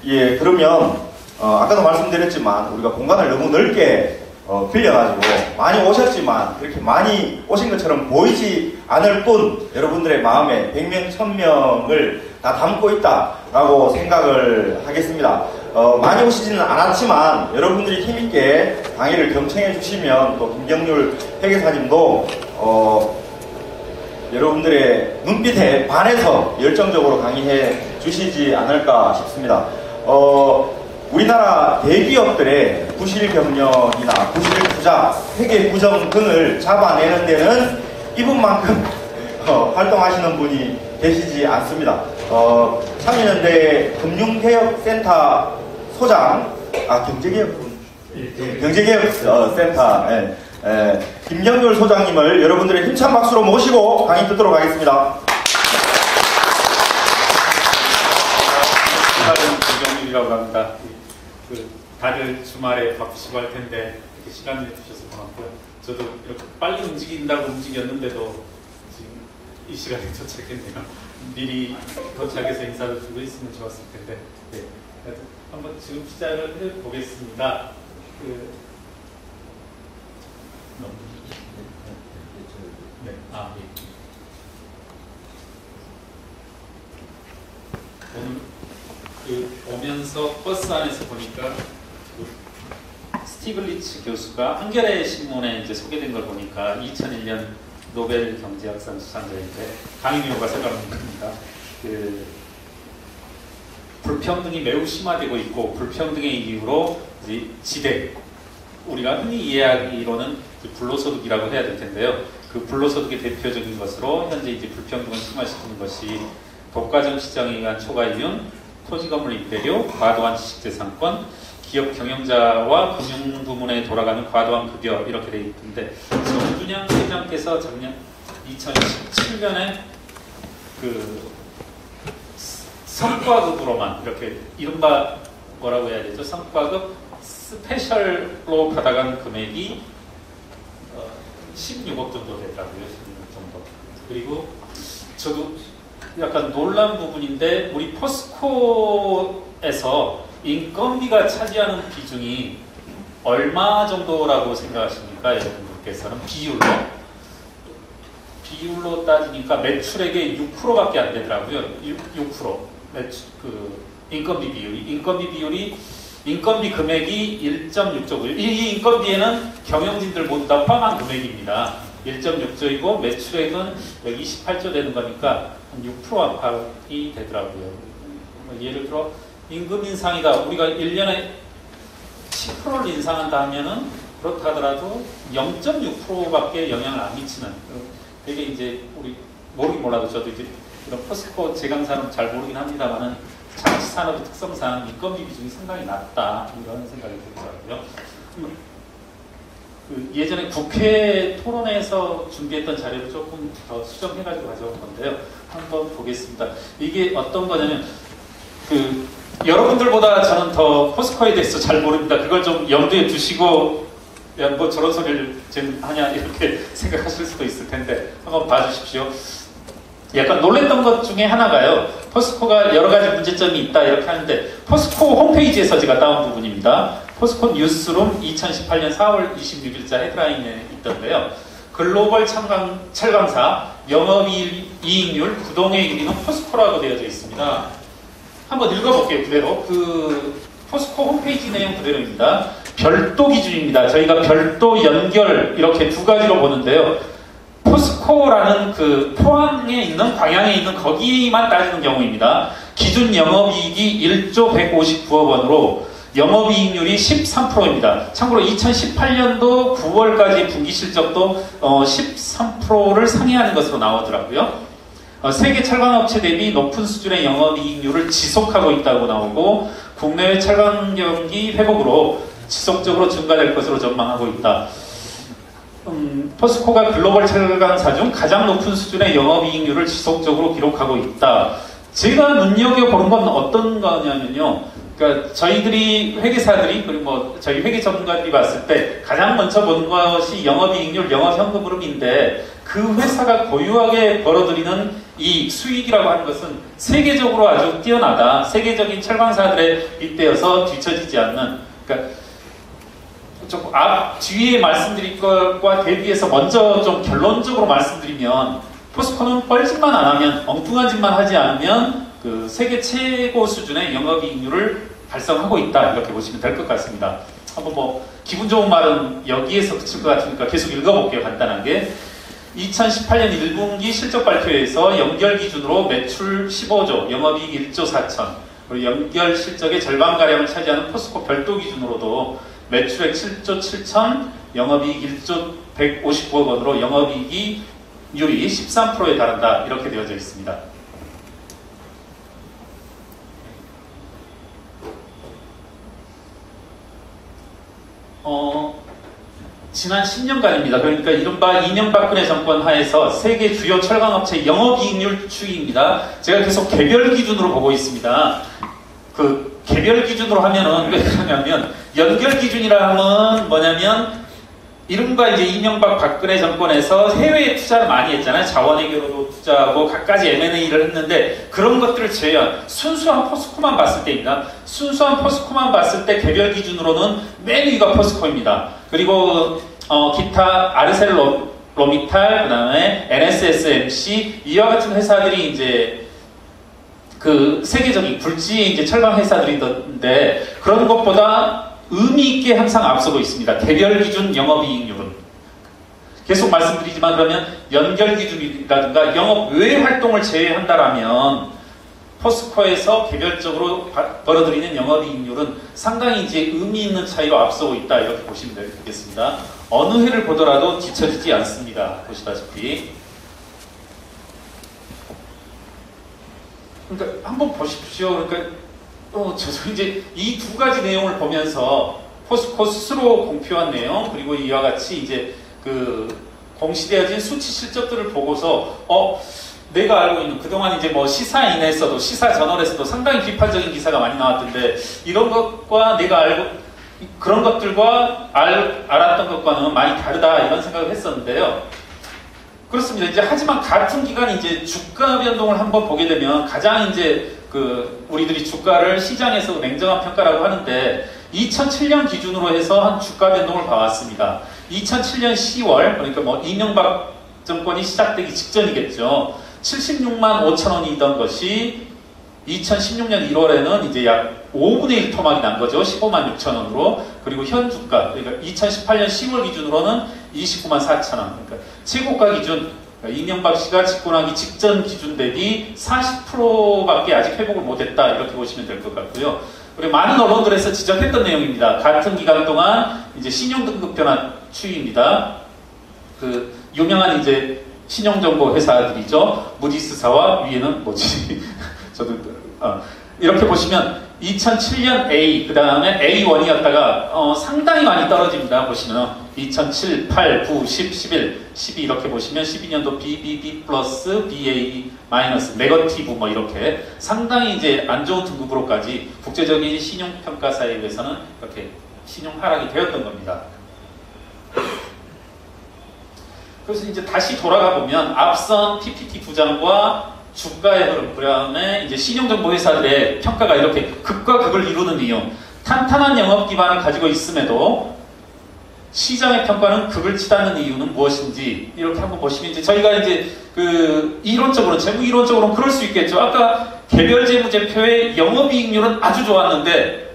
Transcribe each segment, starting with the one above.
예, 그러면 아까도 말씀드렸지만 우리가 공간을 너무 넓게 빌려가지고 많이 오셨지만 그렇게 많이 오신 것처럼 보이지 않을 뿐 여러분들의 마음에 100명, 1000명을 다 담고 있다라고 생각을 하겠습니다. 많이 오시지는 않았지만 여러분들이 힘있게 강의를 경청해 주시면 또 김경률 회계사님도 여러분들의 눈빛에 반해서 열정적으로 강의해 주시지 않을까 싶습니다. 우리나라 대기업들의 부실경영이나 부실투자, 회계구정 등을 잡아내는 데는 이분만큼 활동하시는 분이 계시지 않습니다. 창의연대 금융개혁센터 소장, 경제개혁센터 김경률 소장님을 여러분들의 힘찬 박수로 모시고 강의 듣도록 하겠습니다. 김경률이라고 합니다. 다들 주말에 바쁘시고 할 텐데 이렇게 시간을 주셔서 고맙고요. 저도 이렇게 빨리 움직인다고 움직였는데도 지금 이 시간에 도착했네요. 미리 도착해서 인사를 드리고 있으면 좋았을 텐데, 네. 한번 지금 시작을 해보겠습니다. 오늘 오면서 버스 안에서 보니까 스티글리츠 교수가 한겨레 신문에 이제 소개된 걸 보니까 2001년 노벨 경제학상 수상자인데 강의료가 생각나는 겁니다. 불평등이 매우 심화되고 있고 불평등의 이유로 이제 지대, 우리가 흔히 이해하기로는 불로소득이라고 해야 될 텐데요. 그 불로소득의 대표적인 것으로 현재 이제 불평등을 심화시키는 것이 독과점 시장에 의한 초과이윤, 토지건물 임대료, 과도한 지식재산권, 기업 경영자와 금융부문에 돌아가는 과도한 급여 이렇게 되어 있는데 정준영 회장께서 작년 2017년에 성과급으로만 이렇게 이른바 뭐라고 해야 되죠? 성과급 스페셜로 받아간 금액이 16억 정도 되더라고요. 16억 정도. 그리고 저도 약간 놀란 부분인데 우리 포스코에서 인건비가 차지하는 비중이 얼마 정도라고 생각하십니까? 여러분들께서는 비율로 따지니까 매출액의 6%밖에 안 되더라고요. 6% 인건비 비율이 인건비 금액이 1.6조고요. 이 인건비에는 경영진들 모두 다 포함한 금액입니다. 1.6조이고 매출액은 여기 28조 되는 거니까 한 6% 안팎이 되더라고요. 예를 들어 임금 인상이다. 우리가 1년에 10%를 인상한다 하면은 그렇다 하더라도 0.6%밖에 영향을 안 미치는, 되게 이제 우리 모르긴 몰라도 저도 이제 이런 포스코 제강산업 잘 모르긴 합니다만은 장치산업의 특성상 인건비 비중이 상당히 낮다 이런 생각이 들더라고요. 예전에 국회 토론회에서 준비했던 자료를 조금 더 수정해가지고 가져온 건데요. 한번 보겠습니다. 이게 어떤 거냐면 여러분들보다 저는 더 포스코에 대해서 잘 모릅니다. 그걸 좀 염두에 두시고 야, 뭐 저런 소리를 지금 하냐 이렇게 생각하실 수도 있을 텐데 한번 봐주십시오. 약간 놀랬던 것 중에 하나가요. 포스코가 여러 가지 문제점이 있다 이렇게 하는데 포스코 홈페이지에서 제가 따온 부분입니다. 포스코 뉴스룸 2018년 4월 26일자 헤드라인에 있던데요. 글로벌 철강사 영업이익률 구동의 1위는 포스코라고 되어져 있습니다. 한번 읽어볼게요. 그대로 포스코 홈페이지 내용 그대로입니다. 별도 기준입니다. 저희가 별도 연결 이렇게 두 가지로 보는데요. 포스코라는 포항에 있는 광양에 있는 거기만 따지는 경우입니다. 기준 영업이익이 1조 159억 원으로 영업이익률이 13%입니다. 참고로 2018년도 9월까지 분기 실적도 13%를 상회하는 것으로 나오더라고요. 세계 철강업체 대비 높은 수준의 영업이익률을 지속하고 있다고 나오고 국내외 철강 경기 회복으로 지속적으로 증가될 것으로 전망하고 있다. 포스코가 글로벌 철강사 중 가장 높은 수준의 영업이익률을 지속적으로 기록하고 있다. 제가 눈여겨보는 건 어떤 거냐면요. 그러니까 저희들이 회계사들이 그리고 저희 회계 전문가들이 봤을 때 가장 먼저 보는 것이 영업이익률, 영업현금 흐름인데 그 회사가 고유하게 벌어들이는 이 수익이라고 하는 것은 세계적으로 아주 뛰어나다. 세계적인 철강사들에 빗대어서 뒤처지지 않는. 그러니까 좀 뒤에 말씀드릴 것과 대비해서 먼저 좀 결론적으로 말씀드리면 포스코는 뻘짓만 안 하면, 엉뚱한 짓만 하지 않으면 그 세계 최고 수준의 영업이익률을 달성하고 있다. 이렇게 보시면 될 것 같습니다. 한번 뭐 기분 좋은 말은 여기에서 그칠 것 같으니까 계속 읽어볼게요. 간단하게. 2018년 1분기 실적 발표에서 연결 기준으로 매출 15조, 영업이익 1조 4천, 그리고 연결 실적의 절반가량을 차지하는 포스코 별도 기준으로도 매출액 7조 7천, 영업이익 1조 159억 원으로 영업이익이 율이 13%에 달한다. 이렇게 되어져 있습니다. 지난 10년간입니다. 그러니까 이른바 이명박근혜 정권 하에서 세계 주요 철강업체 영업이익률 추이입니다. 제가 계속 개별 기준으로 보고 있습니다. 그 개별 기준으로 하면은 왜 그러냐면 연결 기준이라 하면 뭐냐면 이른바 이제 이명박 박근혜 정권에서 해외에 투자를 많이 했잖아요. 자원외교로도 투자하고 갖가지 M&A를 했는데 그런 것들을 제외한 순수한 포스코만 봤을 때입니다. 순수한 포스코만 봤을 때 개별 기준으로는 맨 위가 포스코입니다. 그리고 기타 아르셀로미탈, 그 다음에 NSSMC 이와 같은 회사들이 이제 그 세계적인 굴지 이제 철강 회사들인데 그런 것보다 의미 있게 항상 앞서고 있습니다. 개별 기준 영업이익률은. 계속 말씀드리지만 그러면 연결 기준이라든가 영업 외 활동을 제외한다라면 포스코에서 개별적으로 벌어들이는 영업이익률은 상당히 이제 의미 있는 차이로 앞서고 있다. 이렇게 보시면 되겠습니다. 어느 해를 보더라도 뒤처지지 않습니다. 보시다시피. 그러니까 한번 보십시오. 그러니까 저도 이제 이 두 가지 내용을 보면서 포스코 스스로 공표한 내용 그리고 이와 같이 이제 그 공시되어진 수치 실적들을 보고서 내가 알고 있는 그동안 이제 뭐 시사인에서도 시사 저널에서도 상당히 비판적인 기사가 많이 나왔던데 이런 것과 내가 알고 그런 것들과 알았던 것과는 많이 다르다 이런 생각을 했었는데요. 그렇습니다. 이제 하지만 같은 기간 이제 주가 변동을 한번 보게 되면 가장 이제 그 우리들이 주가를 시장에서 냉정한 평가라고 하는데 2007년 기준으로 해서 한 주가 변동을 봐왔습니다. 2007년 10월 그러니까 뭐 이명박 정권이 시작되기 직전이겠죠. 76만 5천 원이던 것이 2016년 1월에는 이제 약 5분의 1 토막이 난 거죠. 15만 6천 원으로. 그리고 현 주가 그러니까 2018년 10월 기준으로는 29만 4천 원. 그러니까 최고가 기준 이명박 씨가 집권하기 직전 기준 대비 40%밖에 아직 회복을 못했다 이렇게 보시면 될 것 같고요. 그리고 많은 언론들에서 지적했던 내용입니다. 같은 기간 동안 이제 신용등급 변화 추이입니다. 그 유명한 이제 신용정보 회사들이죠. 무디스사와 위에는 뭐지? 저도 이렇게 보시면 2007년 A 그 다음에 A1이었다가 상당히 많이 떨어집니다. 보시면 2007, 8, 9, 10, 11, 12 이렇게 보시면 12년도 BBB 플러스 BA 마이너스 네거티브 뭐 이렇게 상당히 이제 안 좋은 등급으로까지 국제적인 신용평가사에 의해서는 이렇게 신용 하락이 되었던 겁니다. 그래서 이제 다시 돌아가 보면 앞선 PPT 두 장과 주가의 흐름, 그 다음에 이제 신용정보회사들의 평가가 이렇게 극과 극을 이루는 이유. 탄탄한 영업 기반을 가지고 있음에도 시장의 평가는 극을 치닫는 이유는 무엇인지 이렇게 한번 보시면 이제 저희가 이제 그 이론적으로 재무 이론적으로는 그럴 수 있겠죠. 아까 개별 재무제표의 영업이익률은 아주 좋았는데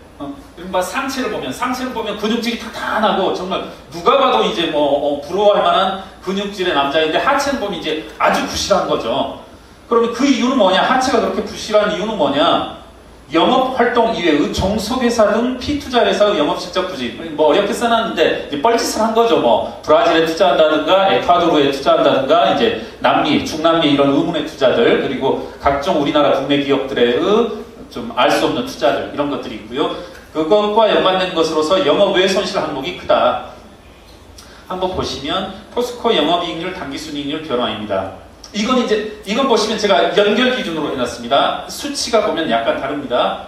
이른바 상체를 보면 근육질이 탄탄하고 정말 누가 봐도 이제 뭐 부러워할 만한 근육질의 남자인데 하체는 보면 이제 아주 부실한 거죠. 그러면 그 이유는 뭐냐? 하체가 그렇게 부실한 이유는 뭐냐? 영업활동 이외의 종속회사 등 피투자회사의 영업실적 부진. 뭐 어렵게 써놨는데 이제 뻘짓을 한 거죠. 뭐 브라질에 투자한다든가 에콰도르에 투자한다든가 이제 남미, 중남미 이런 의문의 투자들 그리고 각종 우리나라 국내 기업들의 좀 알 수 없는 투자들 이런 것들이 있고요. 그것과 연관된 것으로서 영업 외 손실 항목이 크다. 한번 보시면 포스코 영업이익률, 당기순이익률 변화입니다. 이건 보시면 제가 연결 기준으로 해놨습니다. 수치가 보면 약간 다릅니다.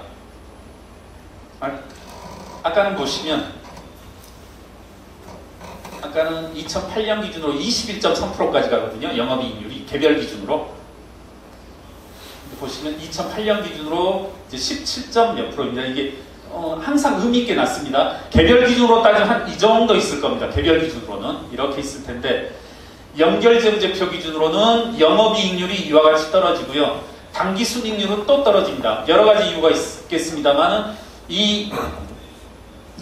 아까는 보시면, 아까는 2008년 기준으로 21.3%까지 가거든요. 영업이익률이 개별 기준으로. 보시면 2008년 기준으로 이제 17점 몇 프로입니다. 이게 항상 의미 있게 낮습니다. 개별 기준으로 따지면 한 이 정도 있을 겁니다. 개별 기준으로는 이렇게 있을 텐데 연결지역제표 기준으로는 영업이익률이 이와 같이 떨어지고요. 당기순이익률은 또 떨어집니다. 여러 가지 이유가 있겠습니다만은 이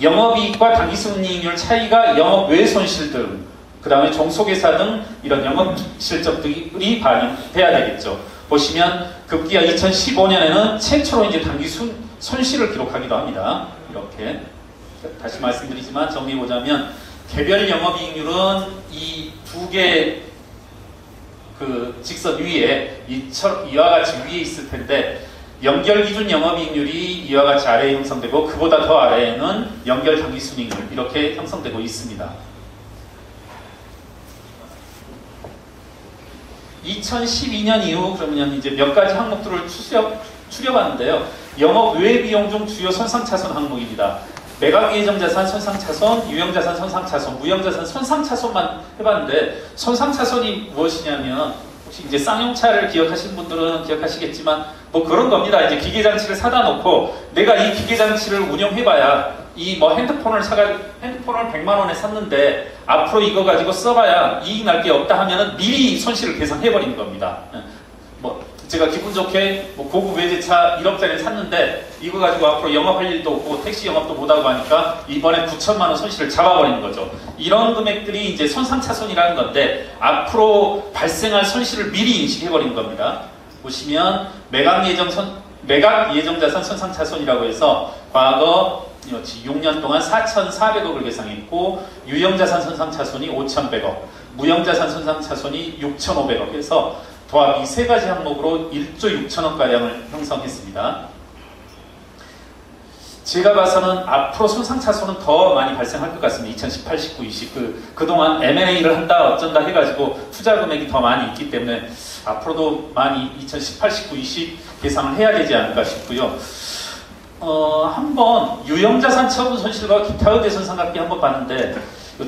영업이익과 당기순이익률 차이가 영업 외 손실 등, 그 다음에 종속회사 등 이런 영업 실적들이 반영돼야 되겠죠. 보시면 급기야 2015년에는 최초로 이제 손실을 기록하기도 합니다. 이렇게 다시 말씀드리지만 정리해보자면 개별 영업이익률은 이 두 개 그 직선 위에 이와 같이 위에 있을 텐데 연결 기준 영업이익률이 이와 같이 아래에 형성되고 그보다 더 아래에는 연결 당기순이익률 이렇게 형성되고 있습니다. 2012년 이후 그러면 이제 몇 가지 항목들을 추려봤는데요. 영업 외 비용 중 주요 손상차손 항목입니다. 매각 예정자산 손상차손, 유형자산 손상차손, 무형자산 손상차손만 해봤는데 손상차손이 무엇이냐면 혹시 이제 쌍용차를 기억하시는 분들은 기억하시겠지만 뭐 그런 겁니다. 이제 기계장치를 사다 놓고 내가 이 기계장치를 운영해봐야 이 뭐 핸드폰을 100만 원에 샀는데 앞으로 이거 가지고 써봐야 이익 날 게 없다 하면은 미리 손실을 계산해버리는 겁니다. 뭐 제가 기분 좋게 뭐 고급 외제차 1억짜리를 샀는데 이거 가지고 앞으로 영업할 일도 없고 택시 영업도 못하고 하니까 이번에 9천만 원 손실을 잡아버리는 거죠. 이런 금액들이 이제 손상차손이라는 건데 앞으로 발생할 손실을 미리 인식해버리는 겁니다. 보시면 매각 예정자산 손상차손이라고 해서 과거 6년 동안 4,400억을 계상했고 유형자산 손상차손이 5,100억, 무형자산 손상차손이 6,500억 해서 도합 이 세 가지 항목으로 1조 6천억 가량을 형성했습니다. 제가 봐서는 앞으로 손상차손은 더 많이 발생할 것 같습니다. 2018, 19, 20 그동안 M&A를 한다 어쩐다 해가지고 투자 금액이 더 많이 있기 때문에 앞으로도 많이 2018, 19, 20 계상을 해야 되지 않을까 싶고요. 한번 유형자산 처분 손실과 기타 의대 손상각비 한번 봤는데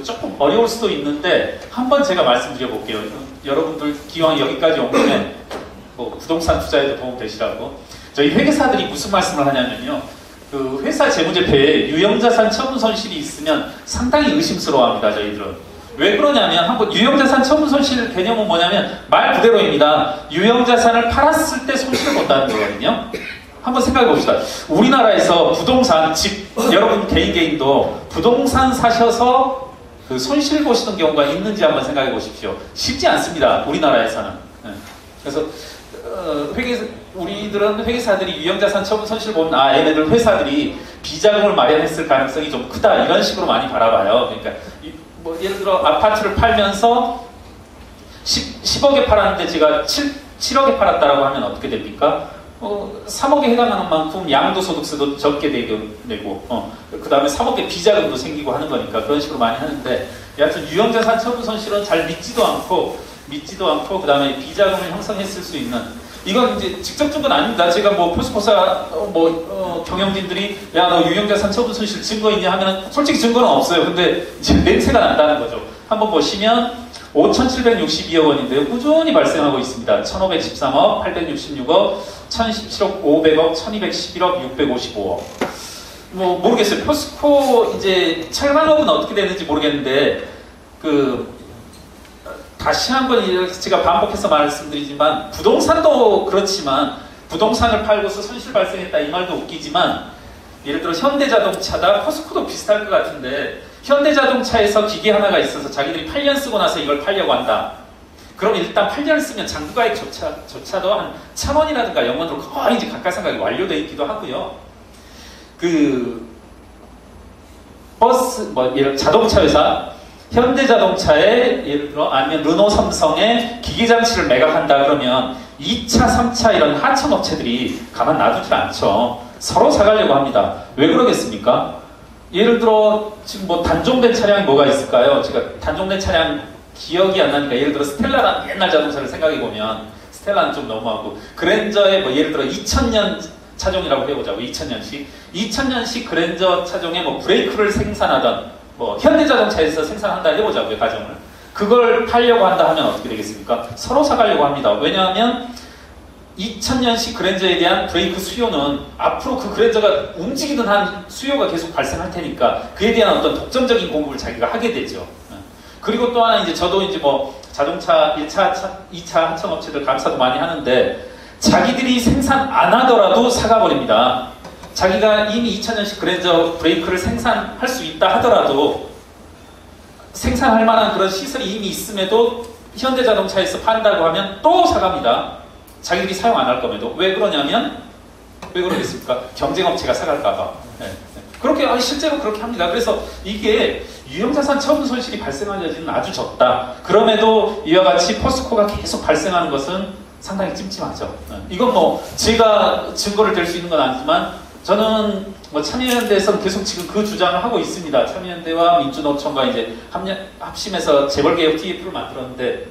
조금 어려울 수도 있는데 한번 제가 말씀드려 볼게요. 여러분들 기왕 여기까지 온 김에 뭐 부동산 투자에도 도움 되시라고. 저희 회계사들이 무슨 말씀을 하냐면요. 그 회사 재무제표에 유형자산 처분 손실이 있으면 상당히 의심스러워합니다. 저희들은. 왜 그러냐면 한번 유형자산 처분 손실 개념은 뭐냐면 말 그대로입니다. 유형자산을 팔았을 때 손실을 본다는 거거든요. 한번 생각해 봅시다. 우리나라에서 부동산, 여러분 개인도 부동산 사셔서 그 손실 보시는 경우가 있는지 한번 생각해 보십시오. 쉽지 않습니다. 우리나라에서는. 그래서 우리들은 회계사들이 유형자산 처분 손실 보면 얘네들 회사들이 비자금을 마련했을 가능성이 좀 크다 이런 식으로 많이 바라봐요. 그러니까 뭐 예를 들어 아파트를 팔면서 10억에 팔았는데 제가 7억에 팔았다라고 하면 어떻게 됩니까? 3억에 해당하는 만큼 양도소득세도 적게 내고 그 다음에 3억의 비자금도 생기고 하는 거니까 그런 식으로 많이 하는데 여하튼 유형자산 처분 손실은 잘 믿지도 않고 그 다음에 비자금을 형성했을 수 있는 이건 이제 직접 준 건 아닙니다. 제가 뭐 포스코사 경영진들이 야 너 유형자산 처분 손실 증거 있냐 하면 솔직히 증거는 없어요. 근데 이제 냄새가 난다는 거죠. 한번 보시면 5,762억 원인데요. 꾸준히 발생하고 있습니다. 1,513억, 866억, 1,017억, 500억, 1,211억, 655억. 뭐 모르겠어요. 포스코 이제 철강업은 어떻게 되는지 모르겠는데 다시 한번 제가 반복해서 말씀드리지만 부동산도 그렇지만 부동산을 팔고서 손실 발생했다 이 말도 웃기지만 예를 들어 현대자동차다 포스코도 비슷할 것 같은데 현대자동차에서 기계 하나가 있어서 자기들이 8년 쓰고 나서 이걸 팔려고 한다. 그럼 일단 8년을 쓰면 장부가액조차도 한 1,000원이라든가 0원으로 거의 이제 가까스하게 완료되어 있기도 하고요. 예를 자동차 회사 현대자동차에 예를 들어 아니면 르노 삼성에 기계장치를 매각한다 그러면 2차, 3차 이런 하청 업체들이 가만 놔두질 않죠. 서로 사가려고 합니다. 왜 그러겠습니까? 예를 들어 지금 뭐 단종된 차량이 뭐가 있을까요? 제가 단종된 차량 기억이 안 나니까 예를 들어 스텔라라는 옛날 자동차를 생각해보면 스텔라는 좀 너무하고 그랜저의 뭐 예를 들어 2000년 차종이라고 해보자고 2000년식 그랜저 차종에 뭐 브레이크를 생산하던 뭐 현대자동차에서 생산한다 해보자고요. 가정을. 그걸 팔려고 한다 하면 어떻게 되겠습니까? 서로 사가려고 합니다. 왜냐하면 2000년식 그랜저에 대한 브레이크 수요는 앞으로 그 그랜저가 움직이든 한 수요가 계속 발생할 테니까 그에 대한 어떤 독점적인 공급을 자기가 하게 되죠. 그리고 또 하나 이제 저도 이제 뭐 자동차 1차, 2차 하청업체들 감사도 많이 하는데 자기들이 생산 안 하더라도 사가버립니다. 자기가 이미 2000년식 그랜저 브레이크를 생산할 수 있다 하더라도 생산할 만한 그런 시설이 이미 있음에도 현대자동차에서 판다고 하면 또 사갑니다. 자기들이 사용 안 할 거면도. 왜 그러냐면 왜 그러겠습니까? 경쟁업체가 사갈까봐. 네. 그렇게 실제로 그렇게 합니다. 그래서 이게 유형자산 처분 손실이 발생할 여지는 아주 적다. 그럼에도 이와 같이 포스코가 계속 발생하는 것은 상당히 찜찜하죠. 이건 뭐 제가 증거를 댈 수 있는 건 아니지만 저는 뭐 참여연대에서는 계속 지금 그 주장을 하고 있습니다. 참여연대와 민주노총과 이제 합심해서 재벌개혁 TF를 만들었는데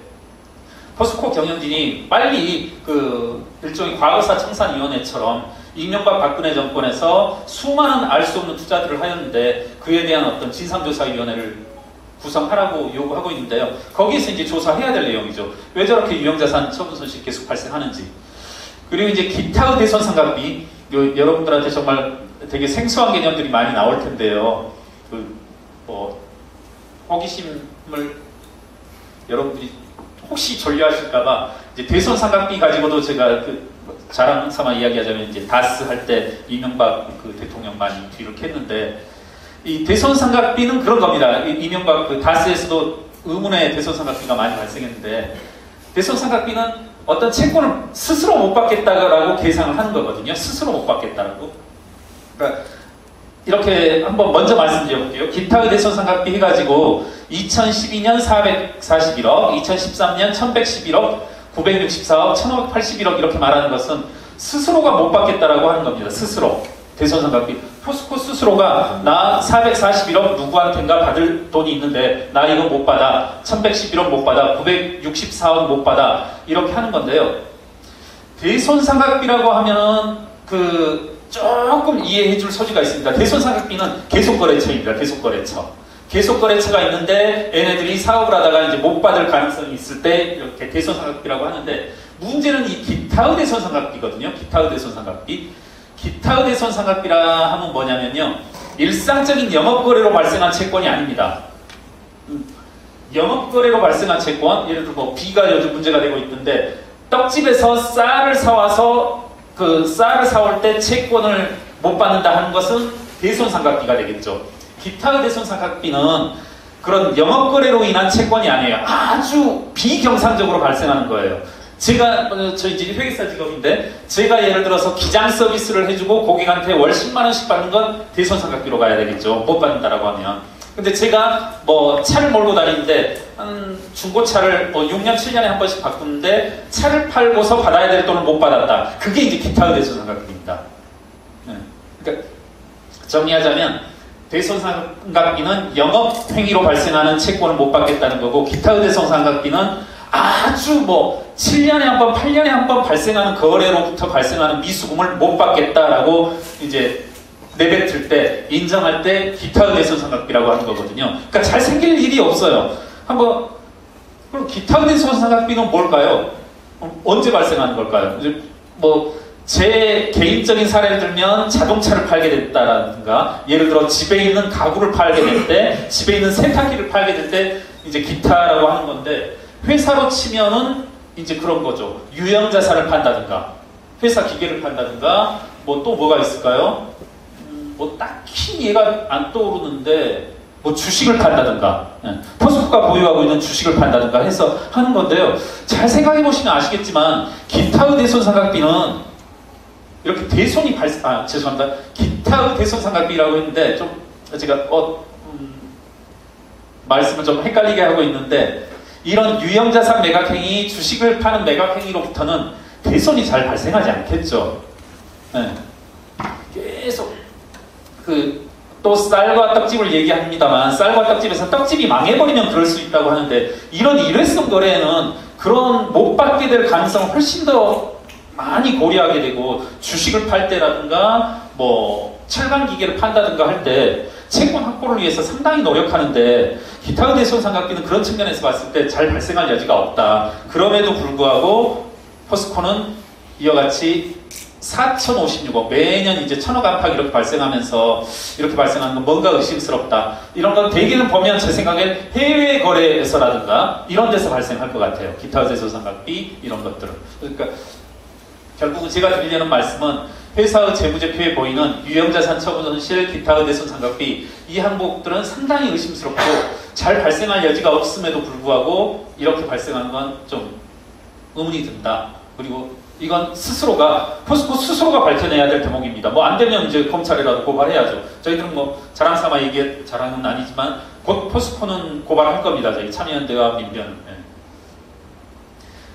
포스코 경영진이 빨리 그 일종의 과거사 청산위원회처럼 이명박 박근혜 정권에서 수많은 알 수 없는 투자들을 하였는데 그에 대한 어떤 진상조사위원회를 구성하라고 요구하고 있는데요. 거기에서 이제 조사해야 될 내용이죠. 왜 저렇게 유형자산 처분 손실이 계속 발생하는지. 그리고 이제 기타의 대손상각비, 여러분들한테 정말 되게 생소한 개념들이 많이 나올 텐데요. 호기심을 여러분들이 혹시 전려하실까봐 이제 대손상각비 가지고도 제가 자랑 삼아 이야기하자면 이제 다스 할 때 이명박 그 대통령 많이 뒤를 캤는데 이 대손상각비는 그런 겁니다. 이명박 그 다스에서도 의문의 대손상각비가 많이 발생했는데 대손상각비는 어떤 채권을 스스로 못 받겠다라고 계산을 하는 거거든요. 스스로 못 받겠다라고. 그러니까 이렇게 한번 먼저 말씀드려볼게요. 기타의 대손상각비 해가지고 2012년 441억, 2013년 1111억, 964억, 1581억 이렇게 말하는 것은 스스로가 못 받겠다라고 하는 겁니다. 스스로. 대손상각비. 포스코 스스로가 나 441억 누구한텐가 받을 돈이 있는데 나 이거 못 받아. 1111억 못 받아. 964억 못 받아. 이렇게 하는 건데요. 대손상각비라고 하면은 조금 이해해 줄 소지가 있습니다. 대손상각비는 계속거래처입니다. 계속거래처. 계속거래처가 있는데 얘네들이 사업을 하다가 이제 못 받을 가능성이 있을 때 이렇게 대손상각비라고 하는데 문제는 이 기타의 대손상각비거든요. 기타의 대손상각비. 기타의 대손상각비라 하면 뭐냐면요. 일상적인 영업거래로 발생한 채권이 아닙니다. 영업거래로 발생한 채권, 예를 들어 뭐 B가 요즘 문제가 되고 있는데 떡집에서 쌀을 사와서 그 쌀을 사올 때 채권을 못 받는다 하는 것은 대손상각비가 되겠죠. 기타의 대손상각비는 그런 영업거래로 인한 채권이 아니에요. 아주 비경상적으로 발생하는 거예요. 제가 저희 이제 회계사 직업인데 제가 예를 들어서 기장 서비스를 해주고 고객한테 월 10만 원씩 받는 건 대손상각비로 가야 되겠죠. 못 받는다라고 하면. 근데 제가 뭐 차를 몰고 다니는데 중고차를 뭐 6년, 7년에 한 번씩 바꾸는데 차를 팔고서 받아야 될 돈을 못 받았다. 그게 이제 기타의 대손상각비입니다. 네. 그러니까 정리하자면 대손상각비는 영업행위로 발생하는 채권을 못 받겠다는 거고 기타의 대손상각비는 아주 뭐 7년에 한 번, 8년에 한 번 발생하는 거래로부터 발생하는 미수금을 못 받겠다라고 이제 내뱉을 때, 인정할 때 기타의 대손상각비라고 하는 거거든요. 그러니까 잘 생길 일이 없어요. 그럼 기타의 대손상각비는 뭘까요? 언제 발생하는 걸까요? 이제 제 개인적인 사례를 들면 자동차를 팔게 됐다라든가 예를 들어 집에 있는 가구를 팔게 될 때 집에 있는 세탁기를 팔게 될 때 이제 기타라고 하는 건데 회사로 치면은 이제 그런 거죠. 유형자산을 판다든가 회사 기계를 판다든가 또 뭐가 있을까요? 딱히 얘가 안 떠오르는데 주식을 판다든가 포스코가 보유하고 있는 주식을 판다든가 해서 하는 건데요. 잘 생각해 보시면 아시겠지만 기타의 대손상각비는 이렇게 대손이 죄송합니다. 기타의 대손상각비라고 했는데 좀 제가 말씀을 좀 헷갈리게 하고 있는데 이런 유형자산 매각행위, 주식을 파는 매각행위로부터는 대손이 잘 발생하지 않겠죠. 네. 계속 또 쌀과 떡집을 얘기합니다만 쌀과 떡집에서 떡집이 망해버리면 그럴 수 있다고 하는데 이런 일회성 거래에는 그런 못 받게 될 가능성을 훨씬 더 많이 고려하게 되고 주식을 팔 때라든가 철강 기계를 판다든가 할 때 채권 확보를 위해서 상당히 노력하는데 기타의 대손상각비는 그런 측면에서 봤을 때 잘 발생할 여지가 없다. 그럼에도 불구하고 포스코는 이와 같이 4,056억, 매년 이제 1,000억 안팎 이렇게 발생하면서 이렇게 발생하는 건 뭔가 의심스럽다. 이런 건 대개는 보면 제 생각엔 해외 거래에서라든가 이런 데서 발생할 것 같아요. 기타 재소상각비 이런 것들은. 그러니까 결국은 제가 드리려는 말씀은 회사의 재무제표에 보이는 유형자산 처분 손실, 기타의 대손상각비 이 항목들은 상당히 의심스럽고 잘 발생할 여지가 없음에도 불구하고 이렇게 발생하는 건 좀 의문이 든다. 그리고 이건 스스로가 포스코 스스로가 밝혀내야 될 대목입니다. 뭐 안 되면 이제 검찰이라도 고발해야죠. 저희들은 뭐 자랑삼아 얘기 자랑은 아니지만 곧 포스코는 고발할 겁니다. 저희 참여연대와 민변.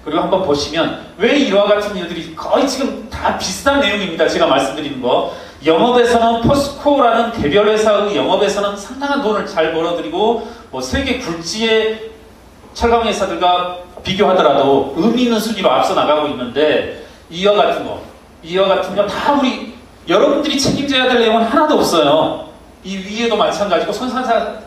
그리고 한번 보시면 왜 이와 같은 일들이 거의 지금 다 비슷한 내용입니다. 제가 말씀드리는 거. 영업에서는 포스코라는 개별 회사의 영업에서는 상당한 돈을 잘 벌어들이고 뭐 세계 굴지의 철강 회사들과 비교하더라도 의미 있는 순위로 앞서 나가고 있는데 이와 같은 거 다 우리 여러분들이 책임져야 될 내용은 하나도 없어요. 이 위에도 마찬가지고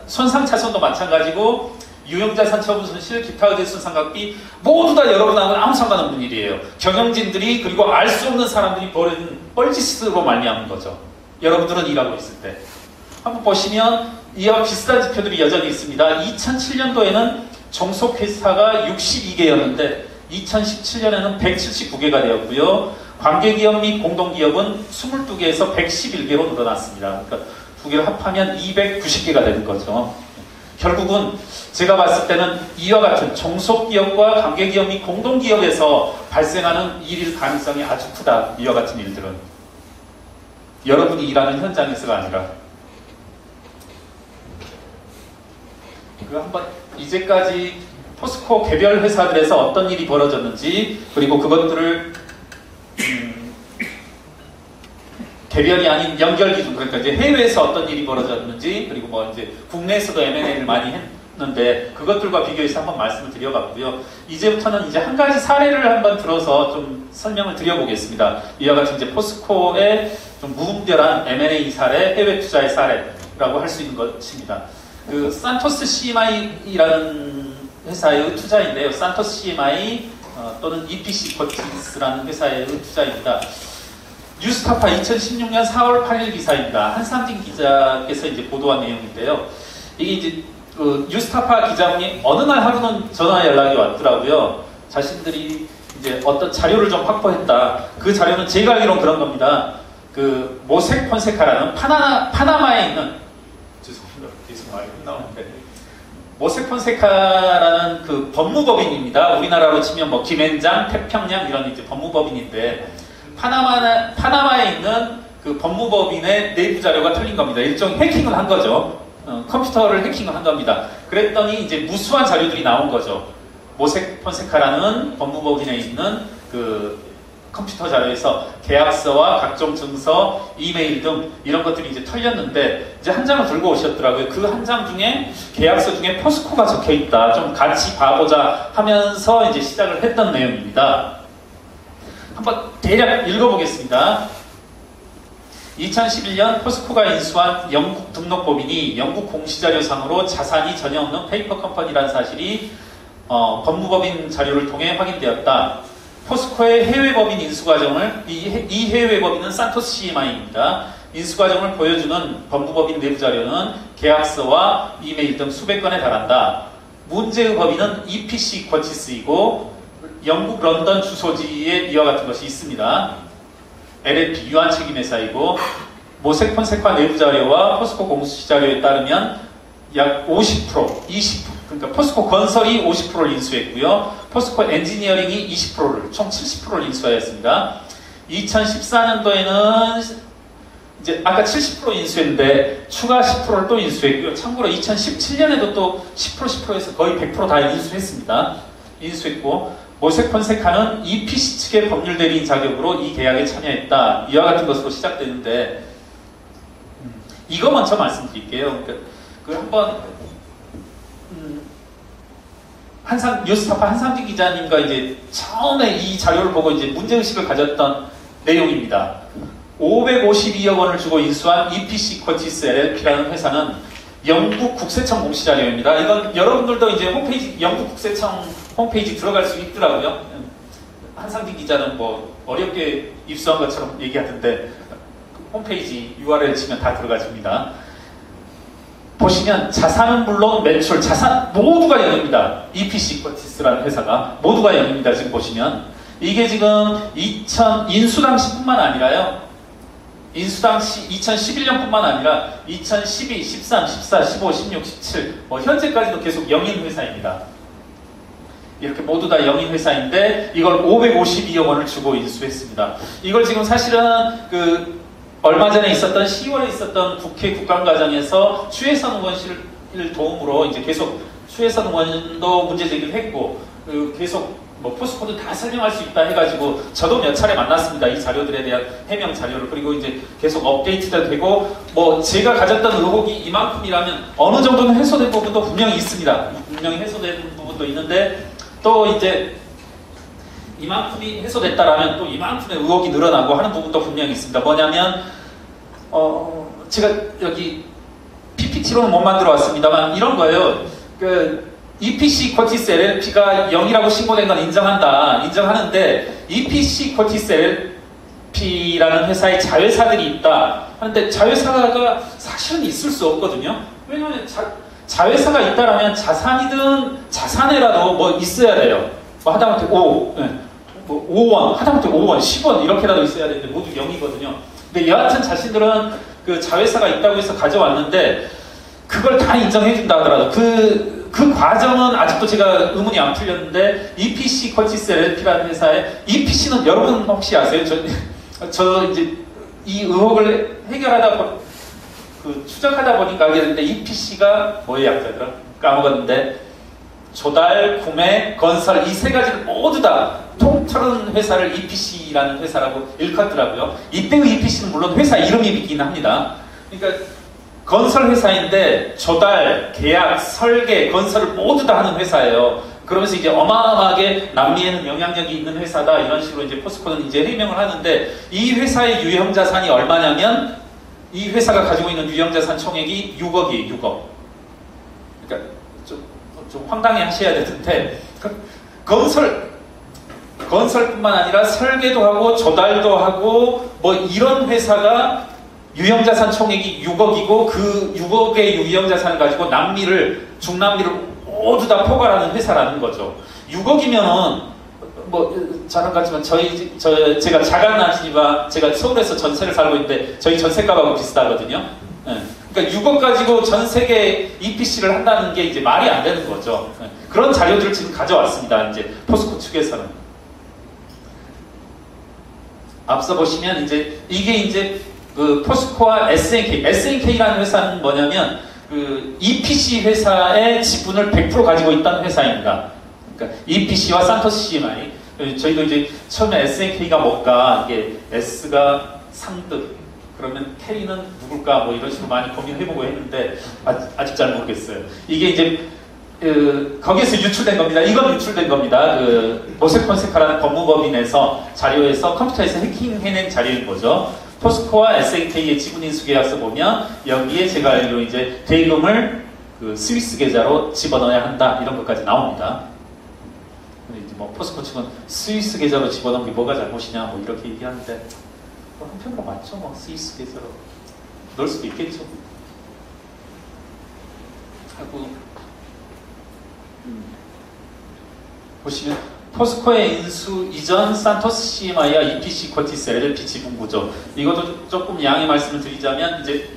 손상차손도 마찬가지고 유형자산 처분 손실, 기타 대손상각비 모두 다 여러분하고는 아무 상관없는 일이에요. 경영진들이 그리고 알 수 없는 사람들이 벌인 뻘짓으로 말미암은 거죠. 여러분들은 일하고 있을 때. 한번 보시면 이와 비슷한 지표들이 여전히 있습니다. 2007년도에는 종속회사가 62개였는데 2017년에는 179개가 되었고요. 관계기업 및 공동기업은 22개에서 111개로 늘어났습니다. 그러니까 두 개를 합하면 290개가 되는 거죠. 결국은 제가 봤을 때는 이와 같은 종속기업과 관계기업 및 공동기업에서 발생하는 일일 가능성이 아주 크다. 이와 같은 일들은. 여러분이 일하는 현장에서가 아니라. 한번 이제까지 포스코 개별 회사들에서 어떤 일이 벌어졌는지 그리고 그것들을 개별이 아닌 연결 기준, 그러니까 이제 해외에서 어떤 일이 벌어졌는지 그리고 뭐 이제 국내에서도 M&A를 많이 했는데 그것들과 비교해서 한번 말씀을 드려봤고요. 이제부터는 이제 한 가지 사례를 한번 들어서 좀 설명을 드려보겠습니다. 이와 같이 이제 포스코의 좀 무분별한 M&A 사례, 해외 투자의 사례라고 할 수 있는 것입니다. 그 산토스 CMI라는 회사의 투자인데요. 산토스 CMI 또는 EPC 버티스라는 회사의 투자입니다. 뉴스타파 2016년 4월 8일 기사입니다. 한상진 기자께서 이제 보도한 내용인데요. 이게 이제 뉴스타파 기자분이 어느 날 하루는 전화 연락이 왔더라고요. 자신들이 이제 어떤 자료를 좀 확보했다. 그 자료는 제가 알기로는 그런 겁니다. 그 모색 폰세카라는 파나마에 있는 죄송합니다. 계속 말이 나오는데 모색 폰세카라는 그 법무법인입니다. 우리나라로 치면 뭐 김앤장, 태평양 이런 이제 법무법인인데 파나마에 있는 그 법무법인의 내부 자료가 털린 겁니다. 일종 해킹을 한 거죠. 컴퓨터를 해킹을 한 겁니다. 그랬더니 이제 무수한 자료들이 나온 거죠. 모색 폰세카라는 법무법인에 있는 그 컴퓨터 자료에서 계약서와 각종 증서, 이메일 등 이런 것들이 이제 털렸는데 이제 한 장을 들고 오셨더라고요. 그 한 장 중에 계약서 중에 포스코가 적혀 있다. 좀 같이 봐보자 하면서 이제 시작을 했던 내용입니다. 한번 대략 읽어보겠습니다. 2011년 포스코가 인수한 영국 등록법인이 영국 공시자료상으로 자산이 전혀 없는 페이퍼 컴퍼니라는 사실이 법무법인 자료를 통해 확인되었다. 포스코의 해외법인 인수과정을 이 해외법인은 산토스 CMI입니다. 인수과정을 보여주는 법무법인 내부 자료는 계약서와 이메일 등 수백 건에 달한다. 문제의 법인은 EPC 쿼티스이고 영국 런던 주소지에 이와 같은 것이 있습니다. LLP 유한 책임회사이고 모색 폰세카 내부 자료와 포스코 공시 자료에 따르면 약 50%, 20%, 그러니까 포스코 건설이 50%를 인수했고요. 포스코 엔지니어링이 20%를, 총 70%를 인수하였습니다. 2014년도에는 이제 아까 70% 인수했는데 추가 10%를 또 인수했고요. 참고로 2017년에도 또 10%에서 거의 100% 다 인수했습니다. 인수했고 모색 폰세카는 EPC 측의 법률 대리인 자격으로 이 계약에 참여했다. 이와 같은 것으로 시작되는데 이거 먼저 말씀드릴게요. 그 한번 뉴스타파 한상진 기자님과 이제 처음에 이 자료를 보고 이제 문제의식을 가졌던 내용입니다. 552억 원을 주고 인수한 EPC 쿼티스 LLP라는 회사는 영국 국세청 공시 자료입니다. 이건 여러분들도 이제 홈페이지, 영국 국세청 홈페이지 들어갈 수 있더라고요. 한상진 기자는 뭐 어렵게 입수한 것처럼 얘기하던데 홈페이지 URL 치면 다 들어가집니다. 보시면 자산은 물론 매출, 자산 모두가 0입니다. EPC 쿼티스라는 회사가 모두가 0입니다. 지금 보시면 이게 지금 인수 당시뿐만 아니라요. 인수 당시 2011년뿐만 아니라 2012, 13, 14, 15, 16, 17 현재까지도 계속 0인 회사입니다. 이렇게 모두 다 0인 회사인데 이걸 552억 원을 주고 인수했습니다. 이걸 지금 사실은 얼마 전에 있었던 10월에 있었던 국회 국감과정에서 추혜선 의원실 도움으로 이제 계속 추혜선 의원도 문제 제기를 했고 계속 포스코도 다 설명할 수 있다 해가지고 저도 몇 차례 만났습니다. 이 자료들에 대한 해명 자료를. 그리고 이제 계속 업데이트가 되고 제가 가졌던 의혹이 이만큼이라면 어느 정도는 해소된 부분도 분명히 있습니다. 분명히 해소된 부분도 있는데 또 이제 이만큼이 해소됐다라면 또 이만큼의 의혹이 늘어나고 하는 부분도 분명히 있습니다. 뭐냐면 제가 여기 PPT로는 못 만들어 왔습니다만 이런 거예요. EPC 쿼티스 LLP가 0이라고 신고된 건 인정하는데 EPC 쿼티스 LLP라는 회사에 자회사들이 있다 하는데 자회사가 사실은 있을 수 없거든요. 왜냐하면 자회사가 있다라면 자산이든 자산에라도 있어야 돼요. 하다못해 5원, 하다못해 5원, 10원 이렇게라도 있어야 되는데 모두 0이거든요. 근데 여하튼 자신들은 자회사가 있다고 해서 가져왔는데 그걸 다 인정해준다 하더라도 그 과정은 아직도 제가 의문이 안 풀렸는데 EPC 쿼티스 LLP라는 회사에 EPC는 여러분 혹시 아세요? 저 이제 이 의혹을 해결하다 추적하다 보니까 알게 됐는데 EPC가 뭐의 약자더라? 까먹었는데 조달, 구매, 건설 이 세 가지를 모두 다 통틀은 회사를 EPC라는 회사라고 일컫더라고요. 이때의 EPC는 물론 회사 이름이긴 합니다. 그러니까 건설 회사인데 조달, 계약, 설계, 건설을 모두 다 하는 회사예요. 그러면서 이제 어마어마하게 남미에는 영향력이 있는 회사다 이런 식으로 이제 포스코는 이제 해명을 하는데 이 회사의 유형 자산이 얼마냐면 이 회사가 가지고 있는 유형 자산 총액이 6억이에요. 6억. 그러니까 좀 황당해 하셔야 되는데 건설뿐만 아니라 설계도 하고 조달도 하고 이런 회사가 유형자산 총액이 6억이고 그 6억의 유형자산을 가지고 중남미를 모두 다 포괄하는 회사라는 거죠. 6억이면은 자랑 같지만 제가 자가나지바 제가 서울에서 전세를 살고 있는데 저희 전세값하고 비슷하거든요. 그러니까 6억 가지고 전 세계 EPC를 한다는 게 이제 말이 안 되는 거죠. 그런 자료들을 지금 가져왔습니다. 이제 포스코 측에서는. 앞서 보시면 이게 이제 포스코와 SNK라는 회사는 뭐냐면 EPC 회사의 지분을 100% 가지고 있다는 회사입니다. 그러니까 EPC와 산토스 CMI. 저희도 이제 처음에 SNK가 뭘까, 이게 S가 3등. 그러면 K는 누굴까 이런 식으로 많이 고민해보고 했는데 아직 잘 모르겠어요. 이게 이제 거기에서 유출된 겁니다. 이건 유출된 겁니다. 모세 폰세카라는 법무법인에서 자료에서 컴퓨터에서 해킹해낸 자료인 거죠. 포스코와 SNK의 지분 인수 계약서 보면 여기에 제가 알기로 이제 대금을 스위스 계좌로 집어넣어야 한다 이런 것까지 나옵니다. 근데 이제 포스코 측은 스위스 계좌로 집어넣은 게 뭐가 잘못이냐 이렇게 얘기하는데. 한편으로 맞죠? 스위스 계좌로 넣을 수도 있겠죠. 하고 보시면 포스코의 인수 이전 산토스 CMI와 EPC 쿼티스 LLP 지분 구조 이것도 조금 양해 말씀을 드리자면 이제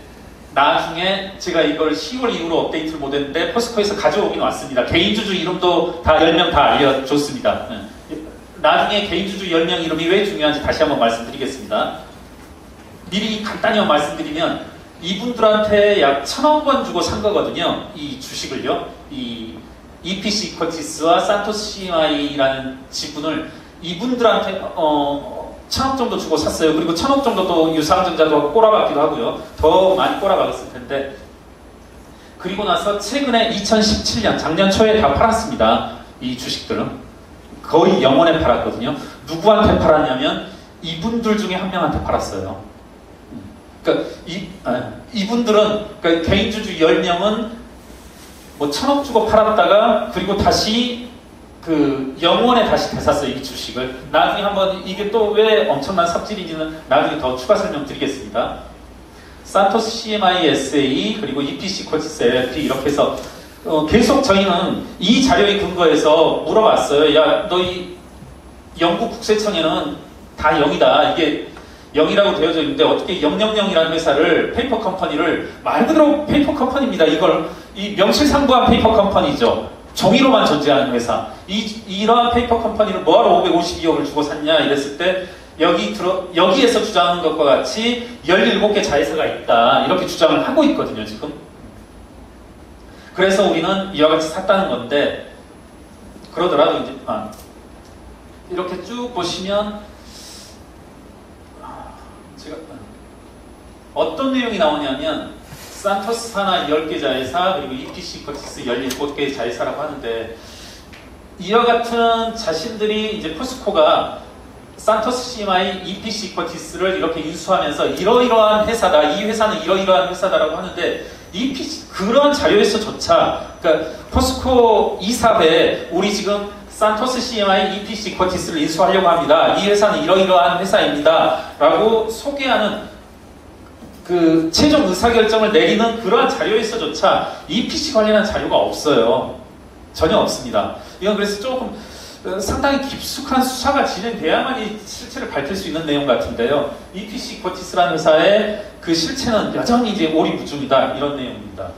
나중에 제가 이걸 10월 이후로 업데이트를 못했는데 포스코에서 가져오긴 왔습니다. 개인주주 이름도 다 10명 다 알려줬습니다. 나중에 개인주주 10명 이름이 왜 중요한지 다시 한번 말씀드리겠습니다. 미리 간단히 말씀드리면 이분들한테 약 1,000억 원 주고 산 거거든요. 이 주식을요. 이 EPC 쿼티스와 산토스 CMI라는 지분을 이분들한테 1,000억 정도 주고 샀어요. 그리고 1,000억 정도 또 유상증자도 하고 꼬라박기도 하고요. 더 많이 꼬라박았을 텐데 그리고 나서 최근에 2017년 작년 초에 다 팔았습니다. 이 주식들은 거의 영원에 팔았거든요. 누구한테 팔았냐면 이분들 중에 한 명한테 팔았어요. 그러니까 이분들은 그러니까 개인주주 10명은 1,000억 주고 팔았다가 그리고 다시 그 영원에 다시 되샀어요, 이 주식을. 나중에 한번 이게 또 왜 엄청난 삽질인지는 나중에 더 추가 설명드리겠습니다. 산토스 CMI SA 그리고 EPC 쿼티스 LLP 이렇게 해서 계속 저희는 이 자료에 근거해서 물어봤어요. 야, 너 이 영국 국세청에는 다 0이다. 이게 0이라고 되어져 있는데 어떻게 000이라는 회사를 페이퍼 컴퍼니를 말 그대로 페이퍼 컴퍼니입니다. 이걸 이 명실상부한 페이퍼 컴퍼니죠. 종이로만 존재하는 회사. 이러한 페이퍼 컴퍼니를 뭐하러 552억을 주고 샀냐 이랬을 때 여기에서 주장하는 것과 같이 17개 자회사가 있다. 이렇게 주장을 하고 있거든요, 지금. 그래서 우리는 이와 같이 샀다는 건데, 그러더라도 이제, 이렇게 쭉 보시면, 제가, 어떤 내용이 나오냐면, 산토스 산하 10개 자회사, 그리고 EPC 쿼티스 17개 자회사라고 하는데, 이와 같은 자신들이 이제 포스코가 산토스 CMI, EPC 쿼티스를 이렇게 인수하면서 이러이러한 회사다, 이 회사는 이러이러한 회사다라고 하는데 EPC 그런 자료에서조차 그러니까 포스코 이사회에 우리 지금 산토스 CMI, EPC 쿼티스를 인수하려고 합니다. 이 회사는 이러이러한 회사입니다라고 소개하는 그 최종 의사결정을 내리는 그러한 자료에서조차 EPC 관련한 자료가 없어요. 전혀 없습니다. 이건 그래서 조금 상당히 깊숙한 수사가 진행돼야만 이 실체를 밝힐 수 있는 내용 같은데요. EPC 쿼티스라는 회사의 그 실체는 여전히 이제 오리무중이다 이런 내용입니다.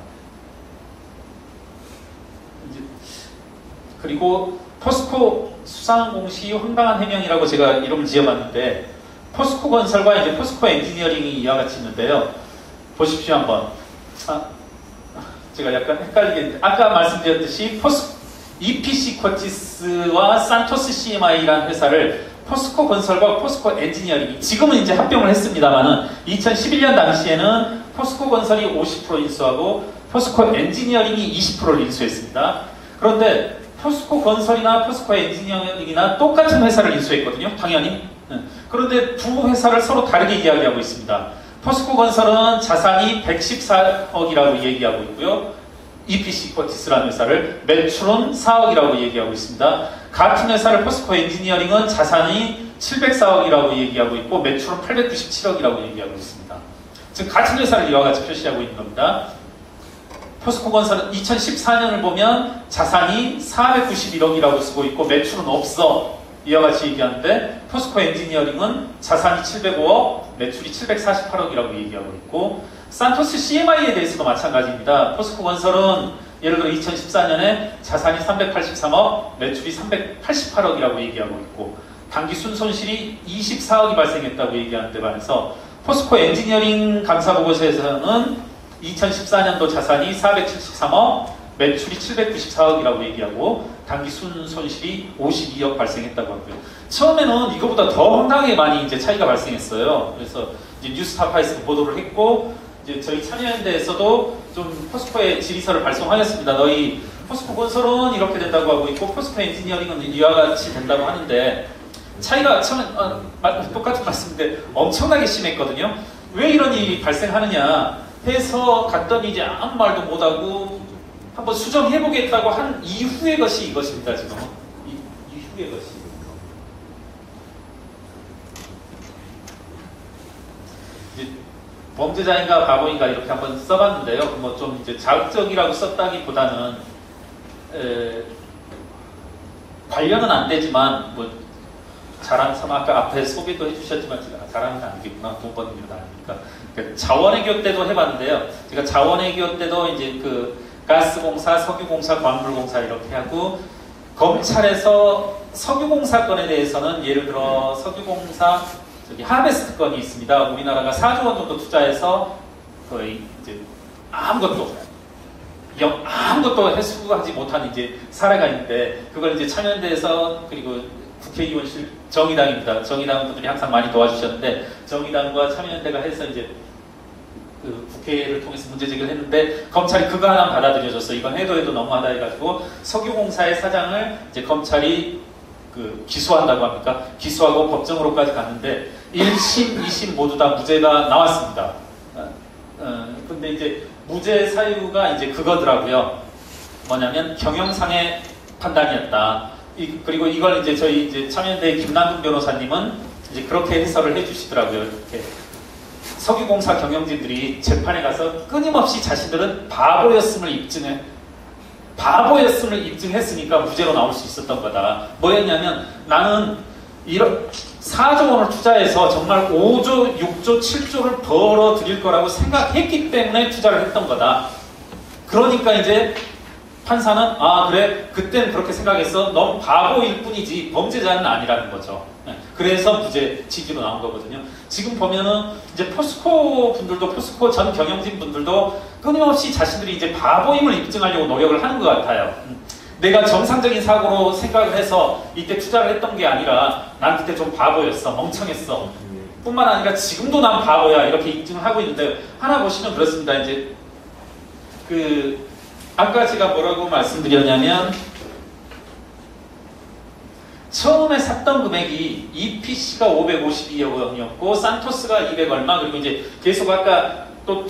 그리고 포스코 수상공시 황당한 해명이라고 제가 이름을 지어봤는데 포스코 건설과 이제 포스코 엔지니어링이 이와 같이 있는데요. 보십시오 한번. 제가 약간 헷갈리겠는데 아까 말씀드렸듯이 EPC 쿼티스와 산토스 CMI라는 회사를 포스코 건설과 포스코 엔지니어링이 지금은 이제 합병을 했습니다만은 2011년 당시에는 포스코 건설이 50% 인수하고 포스코 엔지니어링이 20%를 인수했습니다. 그런데 포스코 건설이나 포스코 엔지니어링이나 똑같은 회사를 인수했거든요. 당연히. 그런데 두 회사를 서로 다르게 이야기하고 있습니다. 포스코 건설은 자산이 114억이라고 얘기하고 있고요. EPC 쿼티스라는 회사를 매출은 4억이라고 얘기하고 있습니다. 같은 회사를 포스코 엔지니어링은 자산이 704억이라고 얘기하고 있고 매출은 897억이라고 얘기하고 있습니다. 즉 같은 회사를 이와 같이 표시하고 있는 겁니다. 포스코 건설은 2014년을 보면 자산이 491억이라고 쓰고 있고 매출은 없어 이와 같이 얘기하는데 포스코 엔지니어링은 자산이 705억, 매출이 748억이라고 얘기하고 있고 산토스 CMI에 대해서도 마찬가지입니다. 포스코 건설은 예를 들어 2014년에 자산이 383억, 매출이 388억이라고 얘기하고 있고 당기 순손실이 24억이 발생했다고 얘기하는 데 반해서 포스코 엔지니어링 감사보고서에서는 2014년도 자산이 473억, 매출이 794억이라고 얘기하고 당기 순손실이 52억 발생했다고 하고요. 처음에는 이거보다 더 황당하게 많이 이제 차이가 발생했어요. 그래서 이제 뉴스타파에서 보도를 했고 이제 저희 참여연대에서도 좀 포스코의 질의서를 발송하였습니다. 너희 포스코 건설은 이렇게 된다고 하고 있고 포스코 엔지니어링은 이와 같이 된다고 하는데 차이가 처음에 똑같은 말씀인데 엄청나게 심했거든요. 왜 이런 일이 발생하느냐 해서 갔더니 이제 아무 말도 못하고 한번 수정해보겠다고 한 이후의 것이 이것입니다. 지금 이후의 것이 이제 범죄자인가 바보인가 이렇게 한번 써봤는데요. 뭐 좀 이제 자극적이라고 썼다기보다는 관련은 안 되지만 뭐 자랑삼 아까 앞에 소개도 해주셨지만 제가 자랑은 안 되겠구나 돈 버는 일은 아니니까 그러니까 자원외교 때도 해봤는데요. 제가 자원외교 때도 이제 그 가스공사, 석유공사, 광물공사 이렇게 하고 검찰에서 석유공사 건에 대해서는 예를 들어 석유공사 하베스트 건이 있습니다. 우리나라가 4조 원 정도 투자해서 거의 이제 아무것도 회수하지 못한 이제 사례가 있는데 그걸 이제 참여연대에서 그리고 국회의원실 정의당입니다. 정의당 분들이 항상 많이 도와주셨는데 정의당과 참여연대가 해서 이제 그 국회를 통해서 문제 제기를 했는데 검찰이 그거 하나 받아들여줬어. 이건 해도 너무하다 해가지고 석유공사의 사장을 이제 검찰이 그 기소한다고 합니까? 기소하고 법정으로까지 갔는데 1심, 2심 모두 다 무죄가 나왔습니다. 근데 이제 무죄 사유가 이제 그거더라고요. 뭐냐면 경영상의 판단이었다. 그리고 이걸 이제 저희 이제 참여연대 김남근 변호사님은 이제 그렇게 해설을 해주시더라고요. 이렇게 석유공사 경영진들이 재판에 가서 끊임없이 자신들은 바보였음을 입증했으니까 무죄로 나올 수 있었던 거다. 뭐였냐면 나는 이런 4조 원을 투자해서 정말 5조, 6조, 7조를 벌어 들일 거라고 생각했기 때문에 투자를 했던 거다. 그러니까 이제 판사는 아 그래 그땐 그렇게 생각했어. 넌 바보일 뿐이지 범죄자는 아니라는 거죠. 그래서 무죄 취지로 나온 거거든요. 지금 보면은 이제 포스코 분들도 포스코 전 경영진 분들도 끊임없이 자신들이 이제 바보임을 입증하려고 노력을 하는 것 같아요. 내가 정상적인 사고로 생각을 해서 이때 투자를 했던 게 아니라 난 그때 좀 바보였어, 멍청했어. 뿐만 아니라 지금도 난 바보야 이렇게 입증을 하고 있는데 하나 보시면 그렇습니다. 이제 아까 제가 뭐라고 말씀드렸냐면 처음에 샀던 금액이 EPC가 552억 원이었고 산토스가 200 얼마 그리고 이제 계속 아까 또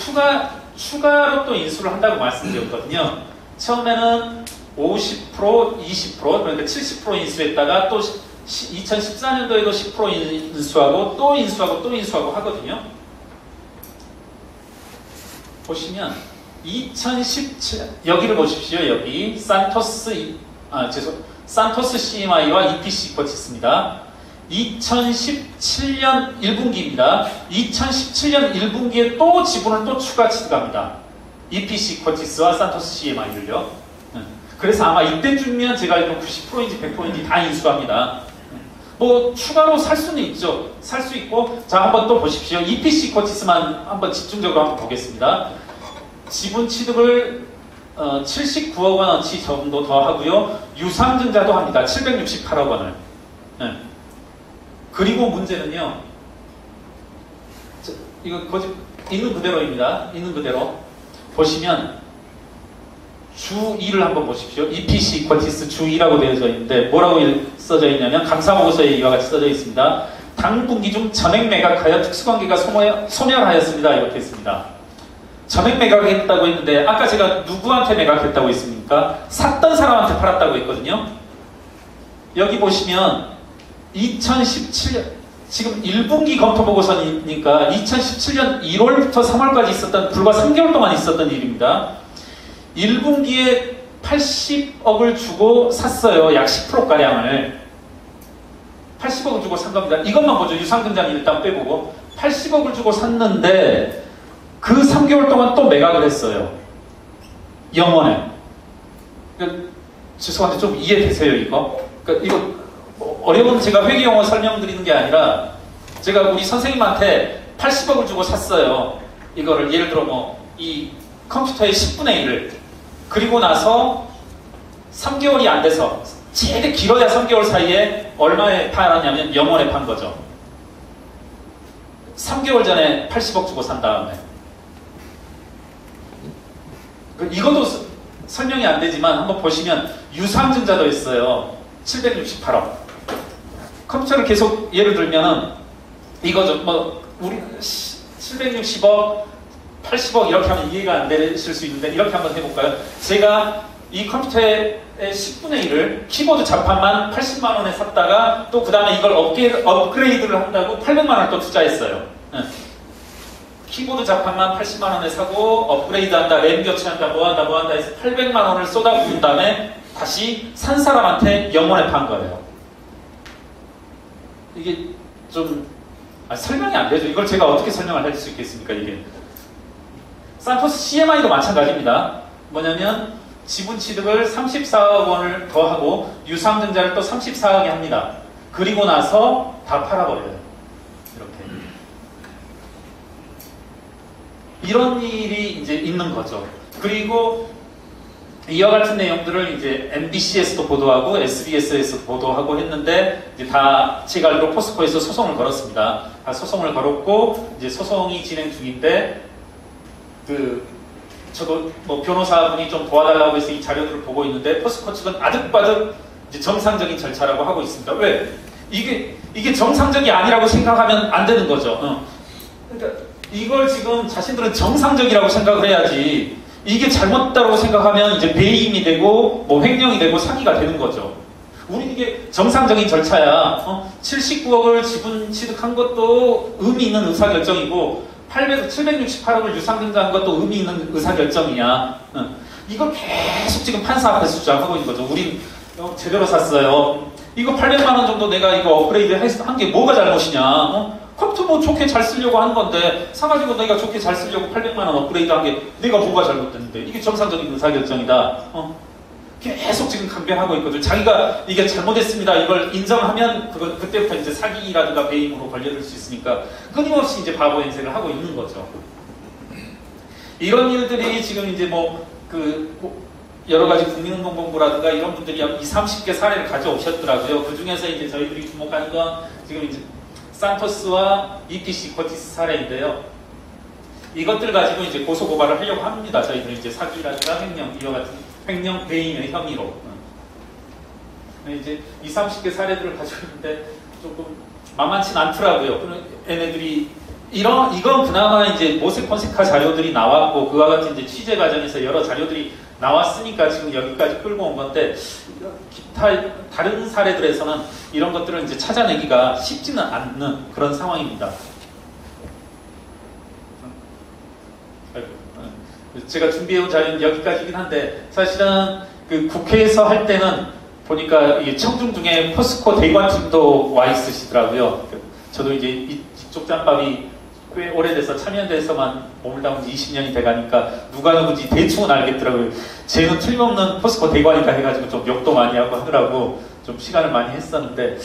추가로 또 인수를 한다고 말씀드렸거든요. 처음에는 50%, 20% 그러니까 70% 인수했다가 또 2014년도에도 10% 인수하고 또 인수하고 또 인수하고 하거든요. 보시면 2017 여기를 보십시오. 여기 산토스 CMI와 EPC 거치습니다. 2017년 1분기입니다. 2017년 1분기에 또 지분을 또 추가 취득합니다. EPC 코치스와 산토스 CMI를요. 그래서 아마 이때쯤이면 제가 알기로 90%인지 100%인지 다 인수합니다. 뭐 추가로 살 수는 있죠. 살 수 있고 자 한번 또 보십시오. EPC 코치스만 한번 집중적으로 한번 보겠습니다. 지분 취득을 79억 원어치 정도 더 하고요. 유상증자도 합니다. 768억 원을. 그리고 문제는요. 이거 있는 그대로입니다. 있는 그대로. 보시면 주 2를 한번 보십시오. EPC 쿼티스 주 2라고 되어져 있는데 뭐라고 써져 있냐면 감사보고서에 이와 같이 써져 있습니다. 당분기 중 전액 매각하여 특수관계가 소멸하였습니다. 이렇게 했습니다. 전액 매각했다고 했는데 아까 제가 누구한테 매각했다고 했습니까? 샀던 사람한테 팔았다고 했거든요. 여기 보시면 2017년 지금 1분기 검토보고서니까 2017년 1월부터 3월까지 있었던 불과 3개월 동안 있었던 일입니다. 1분기에 80억을 주고 샀어요. 약 10%가량을 80억을 주고 산 겁니다. 이것만 보죠. 유상증자는 일단 빼보고 80억을 주고 샀는데 그 3개월 동안 또 매각을 했어요. 영원에. 그러니까, 죄송한데 좀 이해되세요 이거? 그러니까 이거 어려운 제가 회계용어 설명드리는 게 아니라 제가 우리 선생님한테 80억을 주고 샀어요. 이거를 예를 들어 뭐 이 컴퓨터의 10분의 1을 그리고 나서 3개월이 안 돼서 제일 길어야 3개월 사이에 얼마에 팔았냐면 영원에 판 거죠. 3개월 전에 80억 주고 산 다음에 이것도 설명이 안 되지만 한번 보시면 유상증자도 있어요. 768억. 컴퓨터를 계속 예를 들면은 이거죠. 뭐 우리 760억, 80억 이렇게 하면 이해가 안 되실 수 있는데 이렇게 한번 해볼까요? 제가 이 컴퓨터의 10분의 1을 키보드 자판만 80만 원에 샀다가 또 그 다음에 이걸 업그레이드를 한다고 800만 원을 또 투자했어요. 키보드 자판만 80만 원에 사고 업그레이드 한다, 램 교체한다, 뭐한다 해서 800만 원을 쏟아부은 다음에 다시 산 사람한테 영원에 판 거예요. 이게 좀 설명이 안 되죠. 이걸 제가 어떻게 설명을 할 수 있겠습니까? 이게 산토스 CMI도 마찬가지입니다. 뭐냐면 지분 취득을 34억 원을 더하고 유상증자를 또 34억에 합니다. 그리고 나서 다 팔아버려요. 이렇게. 이런 일이 이제 있는 거죠. 그리고 이와 같은 내용들을 이제 MBC에서도 보도하고 SBS에서도 보도하고 했는데 이제 다 제가 알기로 포스코에서 소송을 걸었습니다. 다 소송을 걸었고 이제 소송이 진행 중인데 저도 뭐 변호사분이 좀 도와달라고 해서 이 자료들을 보고 있는데 포스코 측은 아득바득 이제 정상적인 절차라고 하고 있습니다. 왜? 이게 정상적이 아니라고 생각하면 안 되는 거죠. 그러니까 이걸 지금 자신들은 정상적이라고 생각을 해야지 이게 잘못다고 생각하면 이제 배임이 되고 뭐 횡령이 되고 사기가 되는 거죠. 우리 이게 정상적인 절차야. 79억을 지분 취득한 것도 의미 있는 의사결정이고 768억을 유상증자한 것도 의미 있는 의사결정이야. 이걸 계속 지금 판사 앞에서 주장하고 있는 거죠. 우린 제대로 샀어요. 이거 800만 원 정도 내가 이거 업그레이드 한 게 뭐가 잘못이냐? 컴퓨터 뭐 좋게 잘 쓰려고 하는 건데 사가지고 내가 좋게 잘 쓰려고 800만 원 업그레이드 한 게 내가 뭐가 잘못됐는데 이게 정상적인 의사결정이다. 계속 지금 강변하고 있거든. 자기가 이게 잘못했습니다. 이걸 인정하면 그때부터 이제 사기라든가 배임으로 걸려들 수 있으니까 끊임없이 이제 바보 행세를 하고 있는 거죠. 이런 일들이 지금 이제 여러 가지 국민운동본부라든가 이런 분들이 20, 30개 사례를 가져오셨더라고요. 그 중에서 이제 저희들이 주목하는 건 지금 이제 산토스와 EPC 코티스 사례인데요. 이것들 가지고 이제 고소고발을 하려고 합니다. 저희들이 이제 사기라든가 횡령, 이와 같은 횡령 배임의 혐의로. 이제 20, 30개 사례들을 가지고 있는데 조금 만만치 않더라고요. 얘네들이 이건 그나마 이제 모색 폰세카 자료들이 나왔고 그와 같은 이제 취재 과정에서 여러 자료들이 나왔으니까 지금 여기까지 끌고 온 건데 기타 다른 사례들에서는 이런 것들을 이제 찾아내기가 쉽지는 않는 그런 상황입니다. 제가 준비해온 자료는 여기까지긴 한데 사실은 그 국회에서 할 때는 보니까 이 청중 중에 포스코 대관팀도 와 있으시더라고요. 저도 이제 이쪽 짬밥이 꽤 오래돼서 참여연대에서만 머물다 보니 20년이 돼가니까 누가 누구지 대충은 알겠더라고요. 쟤는 틀림없는 포스코 대관이다 해가지고 좀 욕도 많이 하고 하더라고. 좀 시간을 많이 했었는데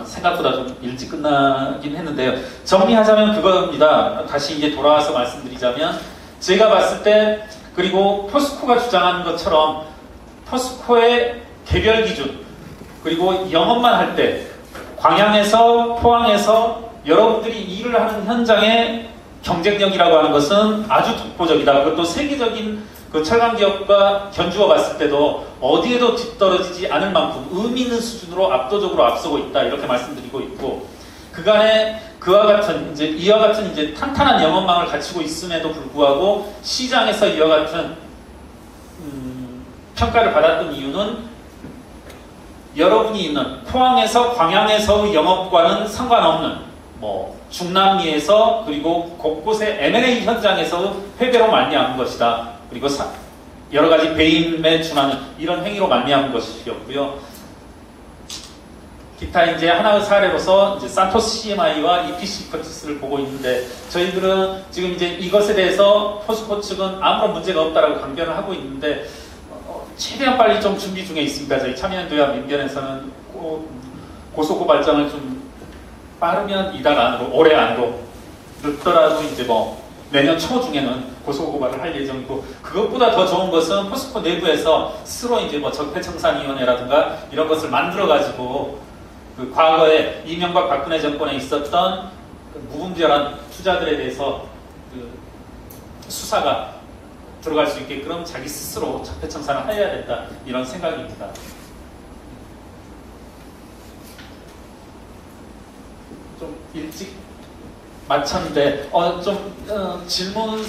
생각보다 좀 일찍 끝나긴 했는데요. 정리하자면 그겁니다. 다시 이제 돌아와서 말씀드리자면 제가 봤을 때 그리고 포스코가 주장하는 것처럼 포스코의 개별 기준 그리고 영업만 할 때 광양에서 포항에서 여러분들이 일을 하는 현장의 경쟁력이라고 하는 것은 아주 독보적이다. 그것도 세계적인 그 철강 기업과 견주어 봤을 때도 어디에도 뒤떨어지지 않을 만큼 의미 있는 수준으로 압도적으로 앞서고 있다. 이렇게 말씀드리고 있고 그간에 이와 같은 이제 탄탄한 영업망을 갖추고 있음에도 불구하고 시장에서 이와 같은 평가를 받았던 이유는 여러분이 있는 포항에서 광양에서의 영업과는 상관없는 중남미에서 그리고 곳곳의 M&A 현장에서 회배로 말미암은 것이다. 그리고 여러 가지 배임에 준하는 이런 행위로 말미암은 것이었고요. 기타 이제 하나의 사례로서 이제 산토스 CMI와 EPC 커티스를 보고 있는데 저희들은 지금 이제 이것에 대해서 포스코 측은 아무런 문제가 없다라고 강변을 하고 있는데 최대한 빨리 좀 준비 중에 있습니다. 저희 참여연대와 민변에서는 고소고발장을 좀 빠르면 이달 안으로, 올해 안으로 늦더라도 이제 내년 초 중에는 고소고발을 할 예정이고 그것보다 더 좋은 것은 포스코 내부에서 스스로 이제 적폐청산위원회라든가 이런 것을 만들어가지고 그 과거에 이명박 박근혜 정권에 있었던 무분별한 투자들에 대해서 그 수사가 들어갈 수 있게끔 자기 스스로 적폐청산을 해야 된다 이런 생각입니다. 좀 일찍 마쳤는데 질문